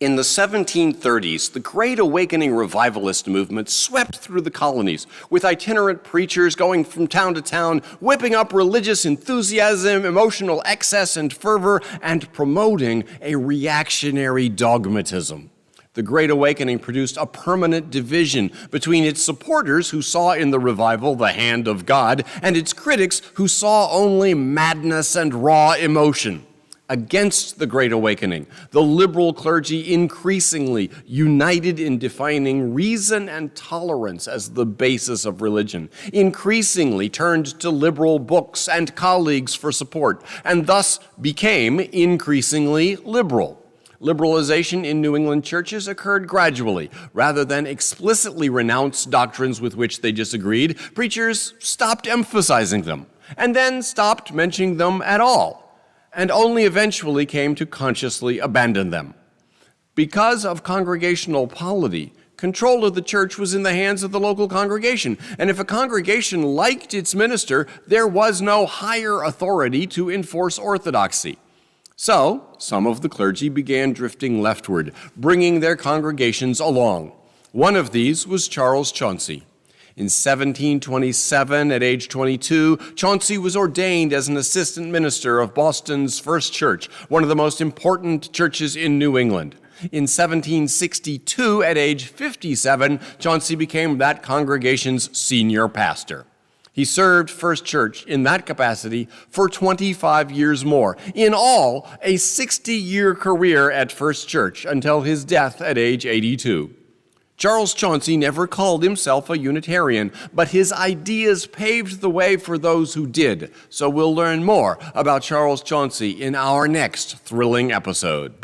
In the 1730s, the Great Awakening revivalist movement swept through the colonies, with itinerant preachers going from town to town, whipping up religious enthusiasm, emotional excess and fervor, and promoting a reactionary dogmatism. The Great Awakening produced a permanent division between its supporters, who saw in the revival the hand of God, and its critics, who saw only madness and raw emotion. Against the Great Awakening, the liberal clergy increasingly united in defining reason and tolerance as the basis of religion, increasingly turned to liberal books and colleagues for support, and thus became increasingly liberal. Liberalization in New England churches occurred gradually. Rather than explicitly renounce doctrines with which they disagreed, preachers stopped emphasizing them, and then stopped mentioning them at all, and only eventually came to consciously abandon them. Because of congregational polity, control of the church was in the hands of the local congregation, and if a congregation liked its minister, there was no higher authority to enforce orthodoxy. So, some of the clergy began drifting leftward, bringing their congregations along. One of these was Charles Chauncey. In 1727, at age 22, Chauncey was ordained as an assistant minister of Boston's First Church, one of the most important churches in New England. In 1762, at age 57, Chauncey became that congregation's senior pastor. He served First Church in that capacity for 25 years more. In all, a 60-year career at First Church until his death at age 82. Charles Chauncey never called himself a Unitarian, but his ideas paved the way for those who did. So we'll learn more about Charles Chauncey in our next thrilling episode.